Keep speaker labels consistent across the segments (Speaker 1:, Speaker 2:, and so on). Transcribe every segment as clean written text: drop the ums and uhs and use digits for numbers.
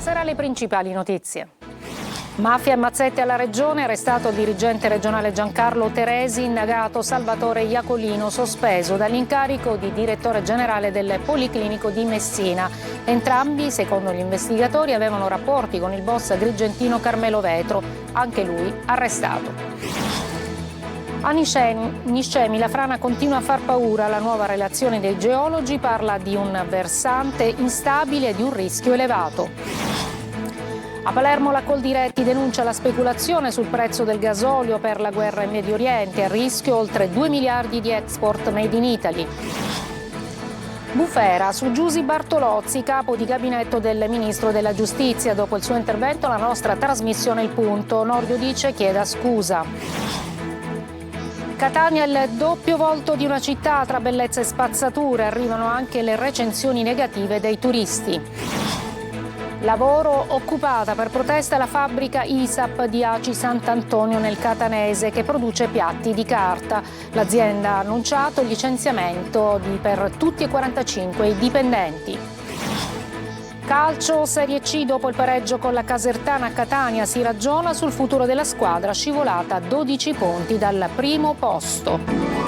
Speaker 1: Buonasera, alle principali notizie. Mafia e mazzette alla Regione, arrestato il dirigente regionale Giancarlo Teresi, indagato Salvatore Iacolino, sospeso dall'incarico di direttore generale del Policlinico di Messina. Entrambi, secondo gli investigatori, avevano rapporti con il boss agrigentino Carmelo Vetro, anche lui arrestato. A Niscemi la frana continua a far paura. La nuova relazione dei geologi parla di un versante instabile e di un rischio elevato. A Palermo la Coldiretti denuncia la speculazione sul prezzo del gasolio per la guerra in Medio Oriente, a rischio oltre 2 miliardi di export made in Italy. Bufera su Giusy Bartolozzi, capo di gabinetto del Ministro della Giustizia. Dopo il suo intervento alla nostra trasmissione Il Punto, Nordio dice chieda scusa. Catania il doppio volto di una città tra bellezza e spazzature, arrivano anche le recensioni negative dei turisti. Lavoro occupata per protesta la fabbrica ISAP di Aci Sant'Antonio nel Catanese che produce piatti di carta. L'azienda ha annunciato il licenziamento per tutti e 45 i dipendenti. Calcio Serie C, dopo il pareggio con la Casertana a Catania si ragiona sul futuro della squadra, scivolata a 12 punti dal primo posto.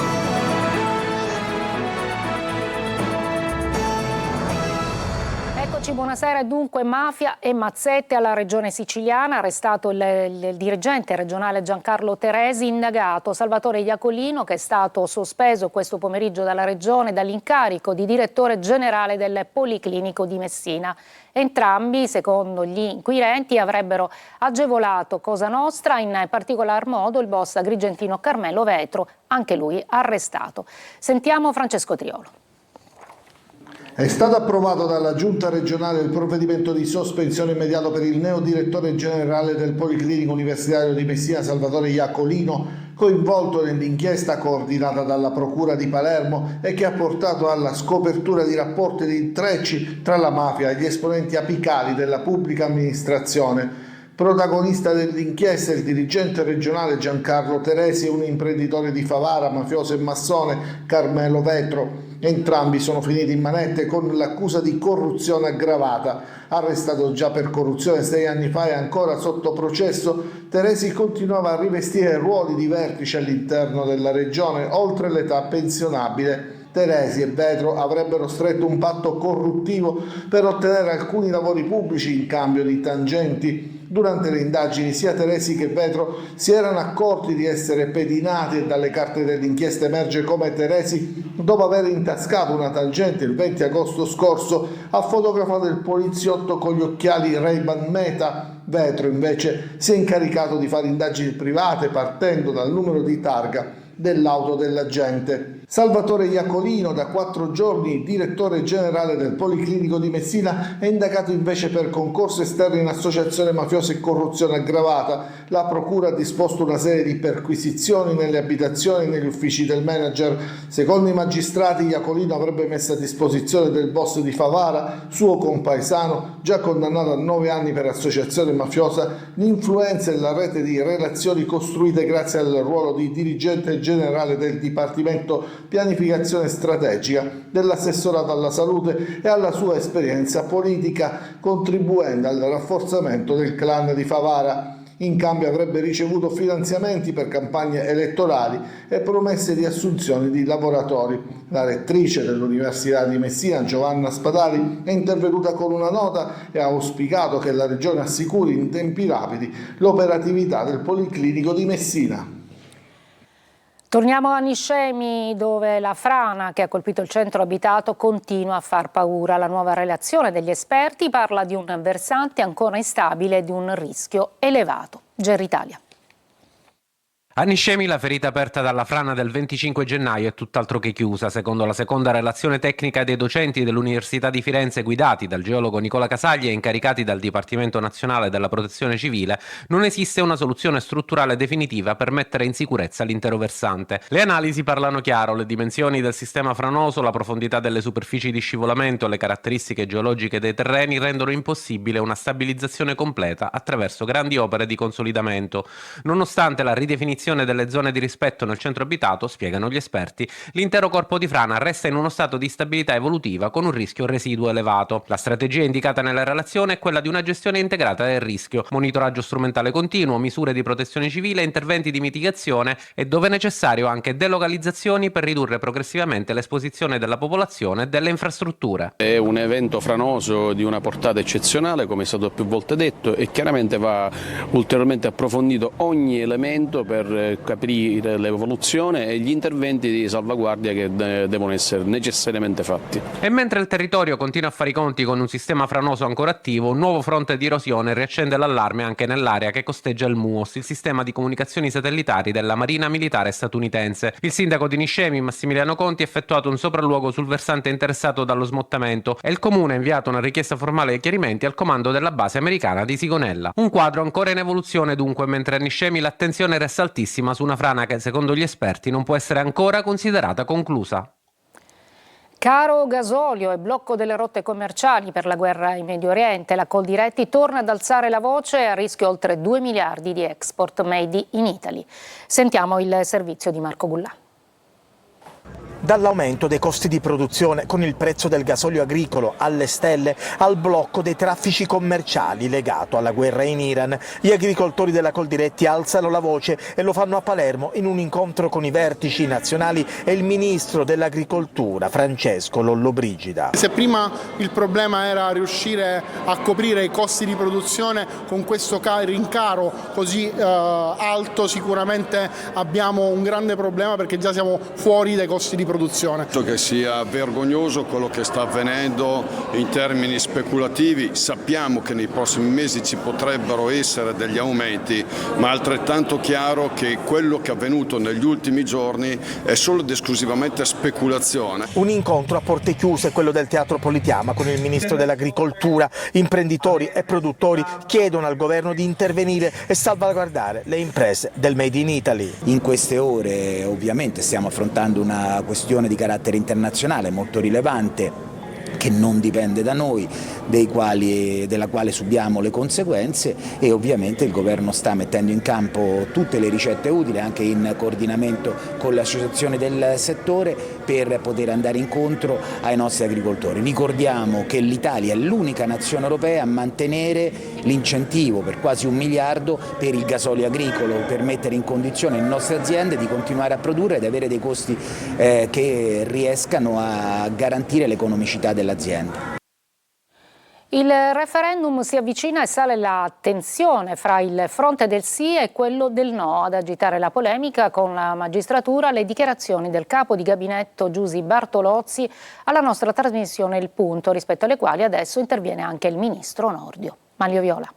Speaker 1: Buonasera. Dunque, mafia e mazzette alla Regione siciliana, arrestato il dirigente regionale Giancarlo Teresi, indagato Salvatore Iacolino, che è stato sospeso questo pomeriggio dalla Regione dall'incarico di direttore generale del Policlinico di Messina. Entrambi, secondo gli inquirenti, avrebbero agevolato Cosa Nostra, in particolar modo il boss agrigentino Carmelo Vetro, anche lui arrestato. Sentiamo Francesco Triolo.
Speaker 2: È stato approvato dalla Giunta regionale il provvedimento di sospensione immediato per il neodirettore generale del Policlinico Universitario di Messina, Salvatore Iacolino, coinvolto nell'inchiesta coordinata dalla Procura di Palermo e che ha portato alla scopertura di rapporti di intrecci tra la mafia e gli esponenti apicali della pubblica amministrazione. Protagonista dell'inchiesta il dirigente regionale Giancarlo Teresi e un imprenditore di Favara, mafioso e massone, Carmelo Vetro. Entrambi sono finiti in manette con l'accusa di corruzione aggravata. Arrestato già per corruzione 6 anni fa e ancora sotto processo, Teresi continuava a rivestire ruoli di vertice all'interno della regione, oltre l'età pensionabile. Teresi e Vetro avrebbero stretto un patto corruttivo per ottenere alcuni lavori pubblici in cambio di tangenti. Durante le indagini sia Teresi che Vetro si erano accorti di essere pedinati e dalle carte dell'inchiesta emerge come Teresi, dopo aver intascato una tangente il 20 agosto scorso, ha fotografato il poliziotto con gli occhiali Ray-Ban Meta. Vetro invece si è incaricato di fare indagini private partendo dal numero di targa dell'auto dell'agente. Salvatore Iacolino, da 4 giorni direttore generale del Policlinico di Messina, è indagato invece per concorso esterno in associazione mafiosa e corruzione aggravata. La procura ha disposto una serie di perquisizioni nelle abitazioni e negli uffici del manager. Secondo i magistrati, Iacolino avrebbe messo a disposizione del boss di Favara, suo compaesano, già condannato a 9 anni per associazione mafiosa, l'influenza e la rete di relazioni costruite grazie al ruolo di dirigente generale del Dipartimento Pianificazione Strategica, dell'assessorato alla salute e alla sua esperienza politica, contribuendo al rafforzamento del clan di Favara. In cambio avrebbe ricevuto finanziamenti per campagne elettorali e promesse di assunzioni di lavoratori. La rettrice dell'Università di Messina, Giovanna Spadali, è intervenuta con una nota e ha auspicato che la Regione assicuri in tempi rapidi l'operatività del Policlinico di Messina.
Speaker 1: Torniamo a Niscemi, dove la frana che ha colpito il centro abitato continua a far paura. La nuova relazione degli esperti parla di un versante ancora instabile e di un rischio elevato. Geritalia.
Speaker 3: A Niscemi la ferita aperta dalla frana del 25 gennaio è tutt'altro che chiusa. Secondo la seconda relazione tecnica dei docenti dell'Università di Firenze guidati dal geologo Nicola Casaglia e incaricati dal Dipartimento Nazionale della Protezione Civile, non esiste una soluzione strutturale definitiva per mettere in sicurezza l'intero versante. Le analisi parlano chiaro, le dimensioni del sistema franoso, la profondità delle superfici di scivolamento, le caratteristiche geologiche dei terreni rendono impossibile una stabilizzazione completa attraverso grandi opere di consolidamento. Nonostante la ridefinizione definizione delle zone di rispetto nel centro abitato, spiegano gli esperti, l'intero corpo di frana resta in uno stato di stabilità evolutiva con un rischio residuo elevato. La strategia indicata nella relazione è quella di una gestione integrata del rischio, monitoraggio strumentale continuo, misure di protezione civile, interventi di mitigazione e, dove necessario, anche delocalizzazioni per ridurre progressivamente l'esposizione della popolazione e delle infrastrutture.
Speaker 4: È un evento franoso di una portata eccezionale, come è stato più volte detto, e chiaramente va ulteriormente approfondito ogni elemento per capire l'evoluzione e gli interventi di salvaguardia che devono essere necessariamente fatti.
Speaker 3: E mentre il territorio continua a fare i conti con un sistema franoso ancora attivo, un nuovo fronte di erosione riaccende l'allarme anche nell'area che costeggia il MUOS, il sistema di comunicazioni satellitari della Marina Militare statunitense. Il sindaco di Niscemi, Massimiliano Conti, ha effettuato un sopralluogo sul versante interessato dallo smottamento e il comune ha inviato una richiesta formale di chiarimenti al comando della base americana di Sigonella. Un quadro ancora in evoluzione dunque, mentre a Niscemi l'attenzione resta altissima su una frana che, secondo gli esperti, non può essere ancora considerata conclusa.
Speaker 1: Caro gasolio e blocco delle rotte commerciali per la guerra in Medio Oriente, la Coldiretti torna ad alzare la voce, a rischio oltre 2 miliardi di export made in Italy. Sentiamo il servizio di Marco Gullà.
Speaker 5: Dall'aumento dei costi di produzione con il prezzo del gasolio agricolo alle stelle al blocco dei traffici commerciali legato alla guerra in Iran, gli agricoltori della Coldiretti alzano la voce e lo fanno a Palermo in un incontro con i vertici nazionali e il ministro dell'agricoltura Francesco Lollobrigida.
Speaker 6: Se prima il problema era riuscire a coprire i costi di produzione con questo rincaro così alto, sicuramente abbiamo un grande problema perché già siamo fuori dai costi di produzione.
Speaker 7: Penso che sia vergognoso quello che sta avvenendo in termini speculativi. Sappiamo che nei prossimi mesi ci potrebbero essere degli aumenti, ma è altrettanto chiaro che quello che è avvenuto negli ultimi giorni è solo ed esclusivamente speculazione.
Speaker 5: Un incontro a porte chiuse, quello del Teatro Politeama, con il ministro dell'agricoltura. Imprenditori e produttori chiedono al governo di intervenire e salvaguardare le imprese del Made in Italy.
Speaker 8: In queste ore ovviamente stiamo affrontando una questione di carattere internazionale molto rilevante, che non dipende da noi, della quale subiamo le conseguenze, e ovviamente il governo sta mettendo in campo tutte le ricette utili, anche in coordinamento con le associazioni del settore, per poter andare incontro ai nostri agricoltori. Ricordiamo che l'Italia è l'unica nazione europea a mantenere l'incentivo per quasi 1 miliardo per il gasolio agricolo, per mettere in condizione le nostre aziende di continuare a produrre ed avere dei costi che riescano a garantire l'economicità dell'azienda.
Speaker 1: Il referendum si avvicina e sale la tensione fra il fronte del sì e quello del no. Ad agitare la polemica con la magistratura le dichiarazioni del capo di gabinetto Giusy Bartolozzi alla nostra trasmissione Il Punto, rispetto alle quali adesso interviene anche il ministro Nordio. Manlio Viola.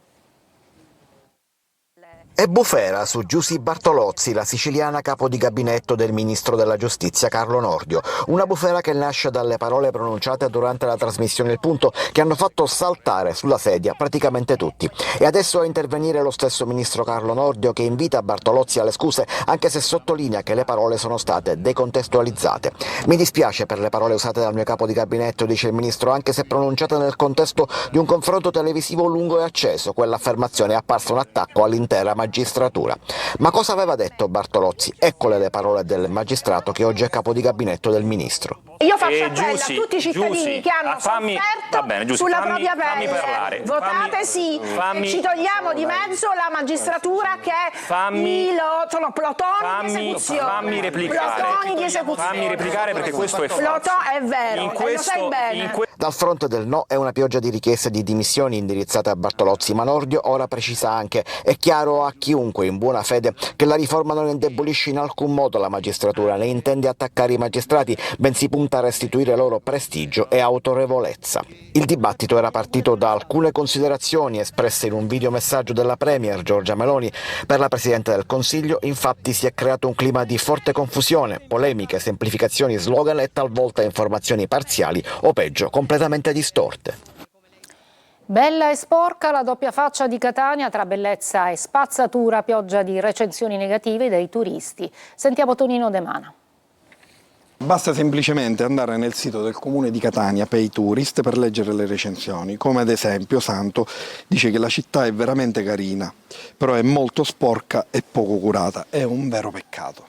Speaker 9: E bufera su Giusy Bartolozzi, la siciliana capo di gabinetto del ministro della giustizia Carlo Nordio. Una bufera che nasce dalle parole pronunciate durante la trasmissione Il Punto, che hanno fatto saltare sulla sedia praticamente tutti. E adesso a intervenire lo stesso ministro Carlo Nordio, che invita Bartolozzi alle scuse, anche se sottolinea che le parole sono state decontestualizzate. Mi dispiace per le parole usate dal mio capo di gabinetto, dice il ministro, anche se pronunciate nel contesto di un confronto televisivo lungo e acceso. Quell'affermazione è apparsa un attacco all'intera magistratura. Ma cosa aveva detto Bartolozzi? Eccole le parole del magistrato che oggi è capo di gabinetto del ministro.
Speaker 10: Io faccio appello a tutti i cittadini che hanno sofferto sulla propria pelle. Votate sì e ci togliamo di mezzo la magistratura che sono plotoni di esecuzione. Plotoni di esecuzione.
Speaker 11: Fammi replicare perché questo è falso.
Speaker 10: È vero, e lo sai bene.
Speaker 9: Dal fronte del no è una pioggia di richieste di dimissioni indirizzate a Bartolozzi, ma Nordio ora precisa anche: è chiaro a chiunque in buona fede che la riforma non indebolisce in alcun modo la magistratura, né intende attaccare i magistrati, bensì punta a restituire loro prestigio e autorevolezza. Il dibattito era partito da alcune considerazioni espresse in un videomessaggio della Premier Giorgia Meloni. Per la Presidente del Consiglio infatti si è creato un clima di forte confusione, polemiche, semplificazioni, slogan e talvolta informazioni parziali o peggio completamente distorte.
Speaker 1: Bella e sporca la doppia faccia di Catania tra bellezza e spazzatura, pioggia di recensioni negative dei turisti. Sentiamo Tonino De Mana.
Speaker 12: Basta semplicemente andare nel sito del comune di Catania, Pay Tourist, per leggere le recensioni, come ad esempio Santo dice che la città è veramente carina, però è molto sporca e poco curata, è un vero peccato.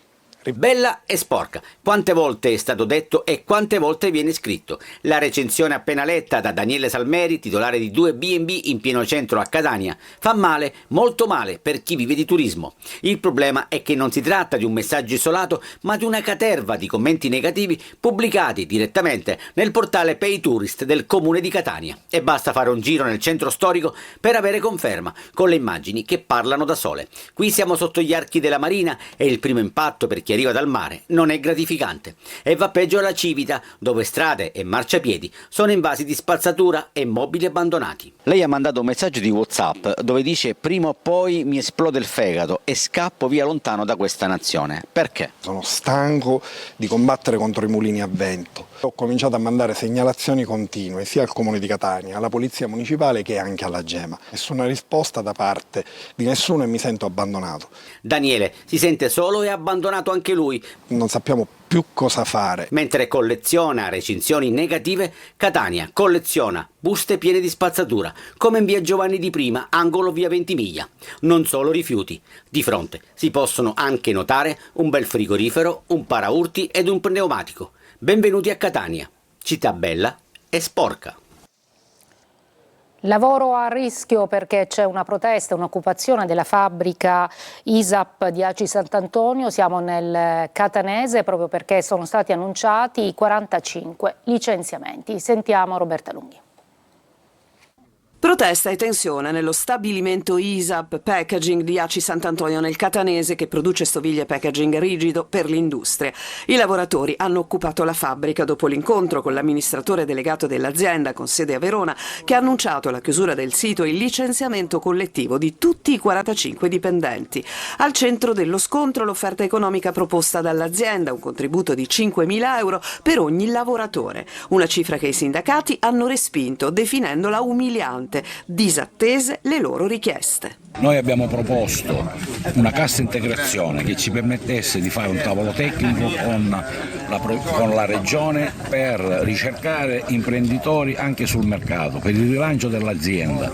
Speaker 13: Bella e sporca. Quante volte è stato detto e quante volte viene scritto. La recensione appena letta da Daniele Salmeri, titolare di 2 B&B in pieno centro a Catania, fa male, molto male per chi vive di turismo. Il problema è che non si tratta di un messaggio isolato, ma di una caterva di commenti negativi pubblicati direttamente nel portale Pay Tourist del comune di Catania. E basta fare un giro nel centro storico per avere conferma, con le immagini che parlano da sole. Qui siamo sotto gli archi della Marina e il primo impatto per chi arriva dal mare non è gratificante. E va peggio alla Civita, dove strade e marciapiedi sono invasi di spazzatura e mobili abbandonati.
Speaker 14: Lei ha mandato un messaggio di WhatsApp dove dice: prima o poi mi esplode il fegato e scappo via lontano da questa nazione. Perché?
Speaker 12: Sono stanco di combattere contro i mulini a vento. Ho cominciato a mandare segnalazioni continue sia al comune di Catania, alla polizia municipale che anche alla Gema. Nessuna risposta da parte di nessuno e mi sento abbandonato.
Speaker 13: Daniele si sente solo e abbandonato anche lui.
Speaker 12: Non sappiamo più cosa fare.
Speaker 13: Mentre colleziona recensioni negative, Catania colleziona buste piene di spazzatura, come in via Giovanni di Prima, angolo via Ventimiglia. Non solo rifiuti. Di fronte si possono anche notare un bel frigorifero, un paraurti ed un pneumatico. Benvenuti a Catania, città bella e sporca.
Speaker 1: Lavoro a rischio perché c'è una protesta, un'occupazione della fabbrica ISAP di Aci Sant'Antonio. Siamo nel Catanese proprio perché sono stati annunciati i 45 licenziamenti. Sentiamo Roberta Lunghi.
Speaker 15: Protesta e tensione nello stabilimento ISAP Packaging di Aci Sant'Antonio nel Catanese, che produce stoviglie packaging rigido per l'industria. I lavoratori hanno occupato la fabbrica dopo l'incontro con l'amministratore delegato dell'azienda con sede a Verona, che ha annunciato la chiusura del sito e il licenziamento collettivo di tutti i 45 dipendenti. Al centro dello scontro l'offerta economica proposta dall'azienda, un contributo di 5.000 euro per ogni lavoratore, una cifra che i sindacati hanno respinto definendola umiliante, disattese le loro richieste.
Speaker 16: Noi abbiamo proposto una cassa integrazione che ci permettesse di fare un tavolo tecnico con la regione per ricercare imprenditori anche sul mercato, per il rilancio dell'azienda.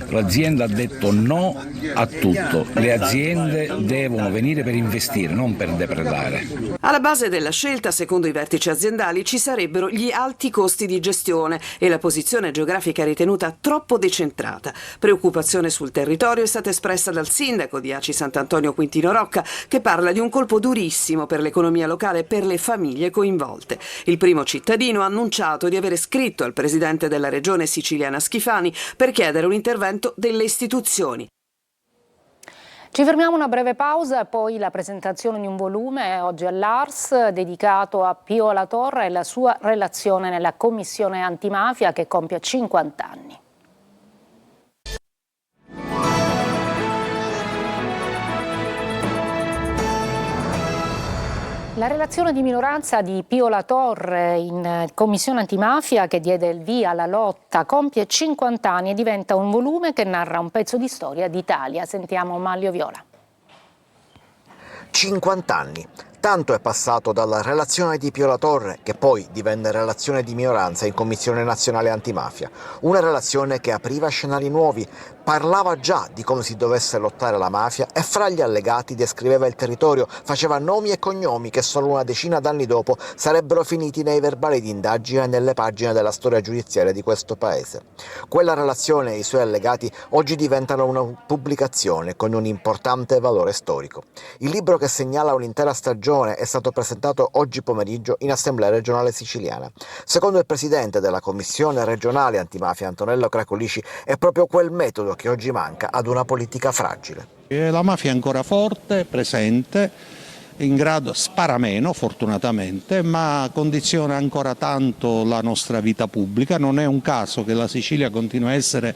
Speaker 16: L'azienda ha detto no a tutto, le aziende devono venire per investire, non per depredare.
Speaker 15: Alla base della scelta, secondo i vertici aziendali, ci sarebbero gli alti costi di gestione e la posizione geografica ritenuta troppo decentrata. Preoccupazione sul territorio è stata espressa dal sindaco di Aci Sant'Antonio Quintino Rocca, che parla di un colpo durissimo per l'economia locale e per le famiglie coinvolte. Il primo cittadino ha annunciato di avere scritto al presidente della regione siciliana Schifani per chiedere un intervento delle istituzioni.
Speaker 1: Ci fermiamo una breve pausa e poi la presentazione di un volume oggi all'Ars dedicato a Pio La Torre e la sua relazione nella Commissione Antimafia che compie 50 anni. La relazione di minoranza di Pio La Torre in Commissione Antimafia, che diede il via alla lotta, compie 50 anni e diventa un volume che narra un pezzo di storia d'Italia. Sentiamo Manlio Viola.
Speaker 9: 50 anni. Tanto è passato dalla relazione di Pio La Torre, che poi divenne relazione di minoranza in Commissione Nazionale Antimafia. Una relazione che apriva scenari nuovi, parlava già di come si dovesse lottare la mafia e fra gli allegati descriveva il territorio, faceva nomi e cognomi che solo una decina d'anni dopo sarebbero finiti nei verbali di indagine e nelle pagine della storia giudiziaria di questo paese. Quella relazione e i suoi allegati oggi diventano una pubblicazione con un importante valore storico. Il libro che segnala un'intera stagione è stato presentato oggi pomeriggio in Assemblea regionale siciliana. Secondo il presidente della Commissione regionale antimafia Antonello Cracolici è proprio quel metodo che oggi manca ad una politica fragile.
Speaker 17: La mafia è ancora forte, presente, in grado, spara meno fortunatamente, ma condiziona ancora tanto la nostra vita pubblica. Non è un caso che la Sicilia continua a essere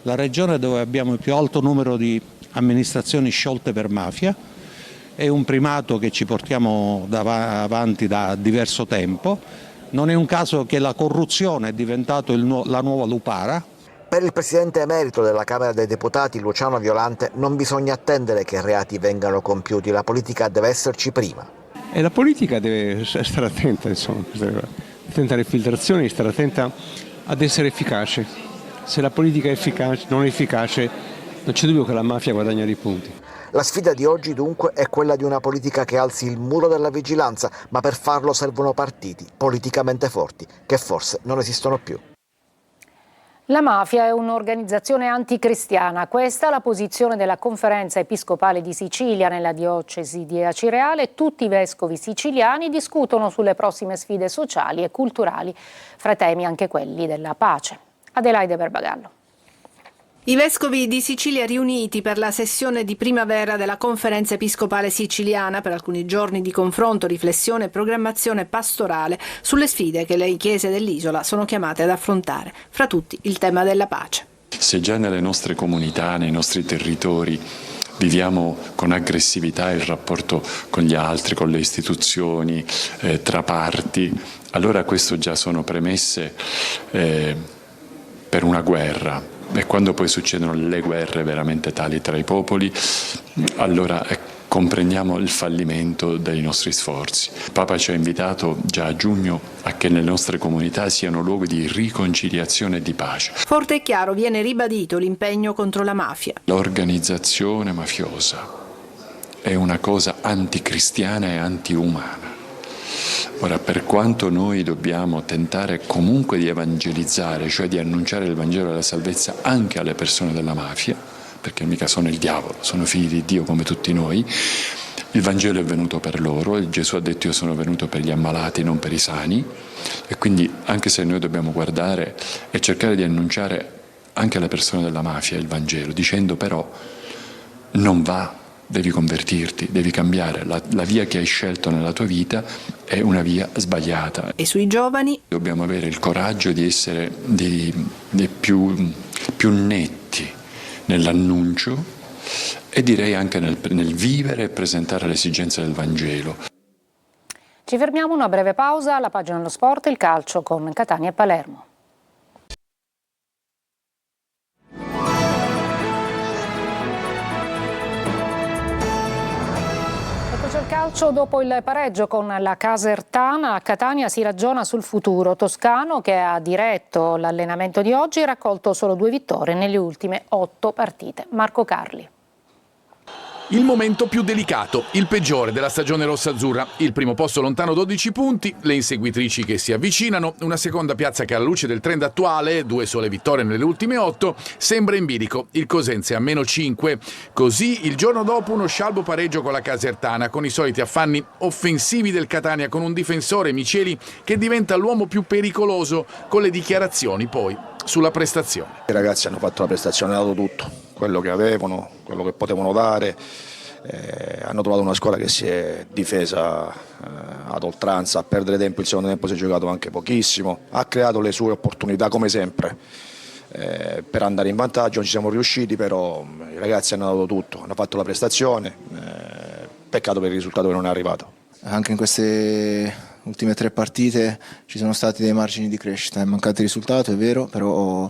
Speaker 17: la regione dove abbiamo il più alto numero di amministrazioni sciolte per mafia. È un primato che ci portiamo avanti da diverso tempo. Non è un caso che la corruzione è diventato la nuova lupara.
Speaker 9: Per il presidente emerito della Camera dei Deputati, Luciano Violante, non bisogna attendere che reati vengano compiuti, la politica deve esserci prima.
Speaker 18: E la politica deve stare attenta, insomma, attenta alle filtrazioni, stare attenta ad essere efficace. Se la politica è efficace, non è efficace, non c'è dubbio che la mafia guadagna dei punti.
Speaker 9: La sfida di oggi dunque è quella di una politica che alzi il muro della vigilanza, ma per farlo servono partiti politicamente forti, che forse non esistono più.
Speaker 1: La mafia è un'organizzazione anticristiana. Questa è la posizione della Conferenza Episcopale di Sicilia. Nella diocesi di Acireale tutti i vescovi siciliani discutono sulle prossime sfide sociali e culturali, fra temi anche quelli della pace. Adelaide Barbagallo.
Speaker 19: I vescovi di Sicilia riuniti per la sessione di primavera della Conferenza Episcopale Siciliana per alcuni giorni di confronto, riflessione e programmazione pastorale sulle sfide che le chiese dell'isola sono chiamate ad affrontare, fra tutti il tema della pace.
Speaker 20: Se già nelle nostre comunità, nei nostri territori viviamo con aggressività il rapporto con gli altri, con le istituzioni, tra parti, allora questo già sono premesse per una guerra. E quando poi succedono le guerre veramente tali tra i popoli, allora comprendiamo il fallimento dei nostri sforzi. Il Papa ci ha invitato già a giugno a che le nostre comunità siano luoghi di riconciliazione e di pace.
Speaker 19: Forte e chiaro viene ribadito l'impegno contro la mafia.
Speaker 20: L'organizzazione mafiosa è una cosa anticristiana e antiumana. Ora, per quanto noi dobbiamo tentare comunque di evangelizzare, cioè di annunciare il Vangelo della salvezza anche alle persone della mafia, perché mica sono il diavolo, sono figli di Dio come tutti noi, il Vangelo è venuto per loro, e Gesù ha detto io sono venuto per gli ammalati, non per i sani, e quindi anche se noi dobbiamo guardare e cercare di annunciare anche alle persone della mafia il Vangelo, dicendo però non va, devi convertirti, devi cambiare, la via che hai scelto nella tua vita è una via sbagliata.
Speaker 19: E sui giovani?
Speaker 20: Dobbiamo avere il coraggio di essere dei più netti nell'annuncio e direi anche nel vivere e presentare le esigenze del Vangelo.
Speaker 1: Ci fermiamo, una breve pausa, alla pagina dello sport, il calcio con Catania e Palermo. Calcio dopo il pareggio con la Casertana, a Catania si ragiona sul futuro. Toscano, che ha diretto l'allenamento di oggi, ha raccolto solo 2 vittorie nelle ultime 8 partite. Marco Carli.
Speaker 21: Il momento più delicato, il peggiore della stagione rossa-azzurra. Il primo posto lontano 12 punti, le inseguitrici che si avvicinano, una seconda piazza che alla luce del trend attuale, 2 sole vittorie nelle ultime 8, sembra in bilico. Il Cosenza è a meno 5. Così il giorno dopo uno scialbo pareggio con la Casertana, con i soliti affanni offensivi del Catania, con un difensore, Miceli, che diventa l'uomo più pericoloso, con le dichiarazioni poi sulla prestazione.
Speaker 22: I ragazzi hanno fatto la prestazione, hanno dato tutto, quello che avevano, quello che potevano dare, hanno trovato una squadra che si è difesa ad oltranza, a perdere tempo, il secondo tempo si è giocato anche pochissimo, ha creato le sue opportunità come sempre per andare in vantaggio, non ci siamo riusciti, però i ragazzi hanno dato tutto, hanno fatto la prestazione, peccato per il risultato che non è arrivato.
Speaker 23: Anche in queste ultime 3 partite ci sono stati dei margini di crescita, è mancato il risultato, è vero, però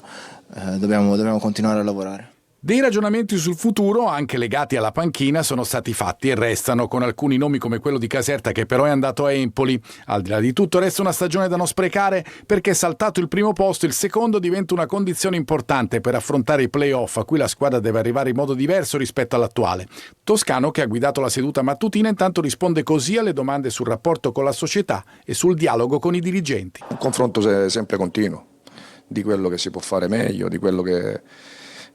Speaker 23: dobbiamo continuare a lavorare.
Speaker 21: Dei ragionamenti sul futuro, anche legati alla panchina, sono stati fatti e restano, con alcuni nomi come quello di Caserta, che però è andato a Empoli. Al di là di tutto resta una stagione da non sprecare, perché saltato il primo posto, il secondo diventa una condizione importante per affrontare i play-off, a cui la squadra deve arrivare in modo diverso rispetto all'attuale. Toscano, che ha guidato la seduta mattutina, intanto risponde così alle domande sul rapporto con la società e sul dialogo con i dirigenti.
Speaker 22: Un confronto sempre continuo, di quello che si può fare meglio, di quello che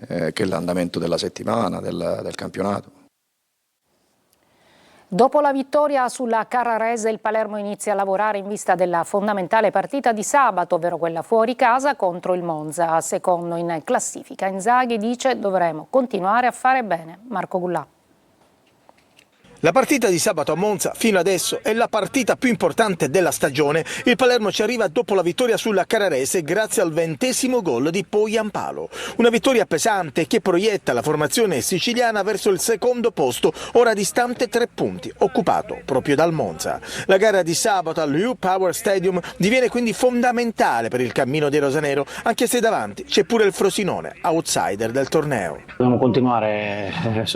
Speaker 22: è l'andamento della settimana, del campionato.
Speaker 1: Dopo la vittoria sulla Carrarese, il Palermo inizia a lavorare in vista della fondamentale partita di sabato, ovvero quella fuori casa contro il Monza. Secondo in classifica, Inzaghi dice: dovremo continuare a fare bene. Marco Gullà.
Speaker 5: La partita di sabato a Monza fino adesso è la partita più importante della stagione. Il Palermo ci arriva dopo la vittoria sulla Carrarese grazie al 20° gol di Poyampalo. Una vittoria pesante che proietta la formazione siciliana verso il secondo posto, ora distante 3 punti, occupato proprio dal Monza. La gara di sabato al U-Power Stadium diviene quindi fondamentale per il cammino dei rosanero, anche se davanti c'è pure il Frosinone, outsider del torneo.
Speaker 24: Dobbiamo continuare,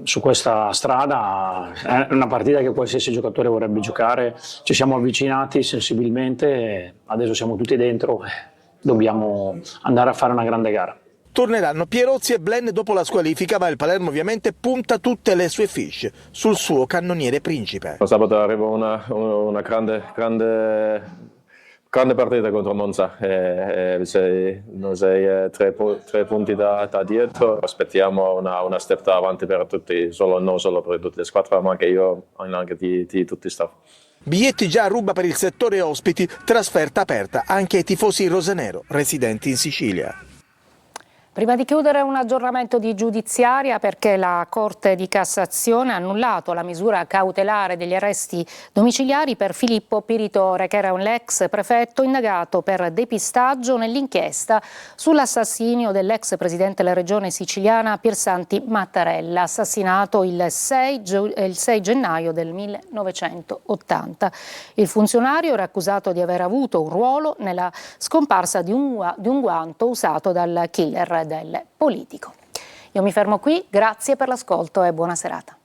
Speaker 2: su questa strada, è una partita che qualsiasi giocatore vorrebbe giocare, ci siamo avvicinati sensibilmente, adesso siamo tutti dentro, dobbiamo andare a fare una grande gara.
Speaker 5: Torneranno Pierozzi e Blen dopo la squalifica, ma il Palermo ovviamente punta tutte le sue fiche sul suo cannoniere Principe.
Speaker 3: Sabato arriva una grande partita contro Monza, noi sei tre punti da dietro, aspettiamo una step avanti per tutti, non solo per tutte le squadre, ma anche io, anche di tutti i staff.
Speaker 5: Biglietti già a ruba per il settore ospiti, trasferta aperta anche ai tifosi rosanero residenti in Sicilia.
Speaker 1: Prima di chiudere un aggiornamento di giudiziaria perché la Corte di Cassazione ha annullato la misura cautelare degli arresti domiciliari per Filippo Piritore, che era un ex prefetto indagato per depistaggio nell'inchiesta sull'assassinio dell'ex presidente della regione siciliana Piersanti Mattarella, assassinato il 6 gennaio del 1980. Il funzionario era accusato di aver avuto un ruolo nella scomparsa di un guanto usato dal killer del politico. Io mi fermo qui, grazie per l'ascolto e buona serata.